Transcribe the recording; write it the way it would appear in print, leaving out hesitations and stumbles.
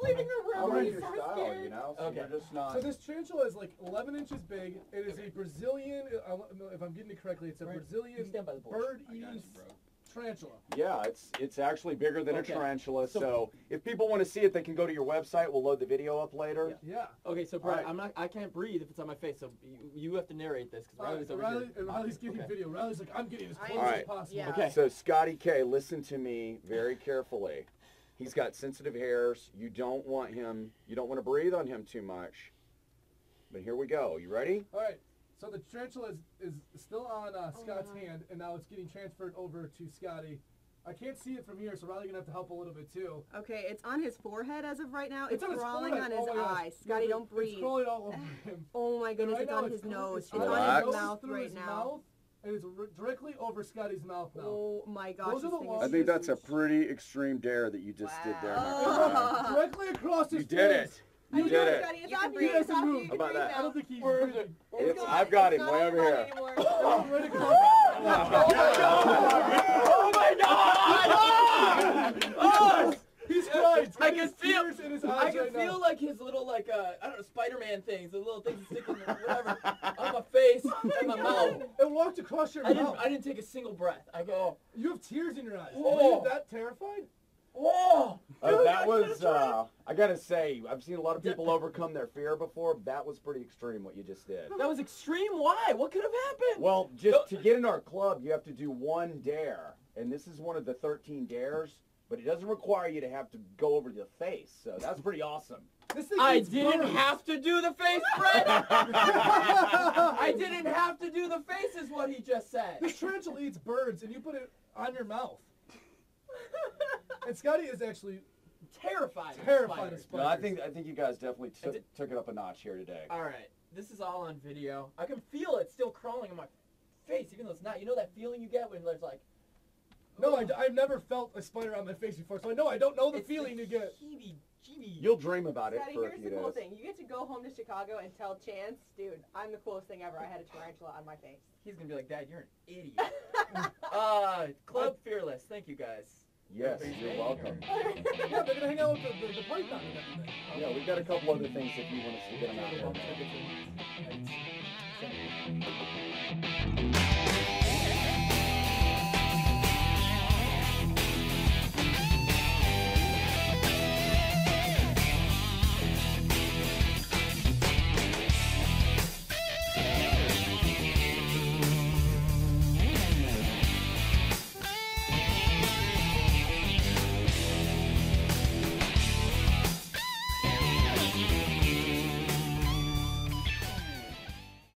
leaving the room. I'm in He's your so style, scared. you know? So Okay. you're just not... So this tarantula is like 11 inches big. It is a Brazilian, if I'm getting it correctly, it's a Right. Brazilian You stand by the bush. bird-eating tarantula. Yeah, it's actually bigger than Okay. a tarantula. So- So if people want to see it, they can go to your website. We'll load the video up later. Yeah. Okay, so Brad, Alright. I can't breathe if it's on my face, so you have to narrate this because Riley's over here. Riley's getting Okay. video. Riley's like, I'm getting as close Alright. as possible. Yeah. Okay. So Scotty K, listen to me very carefully. He's got sensitive hairs. You don't want to breathe on him too much. But here we go. You ready? All right. So the tarantula is still on Scott's hand, and now it's getting transferred over to Scotty. I can't see it from here, so Riley's going to have to help a little bit, too. Okay, it's on his forehead as of right now. It's on his crawling forehead. on his Oh my gosh. eyes. Scotty, Yeah, don't breathe. It's crawling all over him. Oh my goodness, Right it's now, on his nose. It's crawling on his Relax. mouth through right his now. mouth, and it's directly over Scotty's mouth now. Oh my gosh, Those are this the thing ones- I is think that's a pretty extreme dare that you just did there, my Wow. friend. Directly across his You did face. it. I You know, did it. Scotty, it's You on can you. breathe. It's It's on off you. you. You How can about breathe that? I now. don't think he's Where is breathing. it? It's, I've got him It's way not over in your here. body anymore. Right across. Oh my God! He's crying. I can feel. Tears in his I eyes can right feel now. like his little I don't know, Spider-Man things, the little things that stick in whatever on my face and my mouth. It walked across your mouth. I didn't take a single breath. I go, You have tears in your eyes. Oh. Are you that terrified? whoa! That was, I gotta say, I've seen a lot of people overcome their fear before. That was pretty extreme what you just did. That was extreme. Why? What could have happened? Well, just to get in our club, you have to do one dare. And this is one of the 13 dares, but it doesn't require you to have to go over to the face. So that's pretty awesome. This thing I eats didn't birds. have to do the face, Fred. I didn't have to do the face, is what he just said. This tarantula eats birds, and you put it on your mouth. And Scotty is actually Terrified. terrified of No, spiders. I think you guys definitely took it up a notch here today. All right, this is all on video. I can feel it still crawling on my face, even though it's not. You know that feeling you get when there's like. No, I've never felt a spider on my face before, so I know I don't know the It's feeling the you get. heebie-jeebie. You'll dream about it Scotty, for a here's few the cool days. thing. You get to go home to Chicago and tell Chance, dude, I'm the coolest thing ever. I had a tarantula on my face. He's gonna be like, Dad, you're an idiot. Club Fearless. Thank you guys. Yes, you're welcome. Yeah, they're gonna hang out with the python and everything. Yeah, we've got a couple other things if you want us to get them out there. Thanks.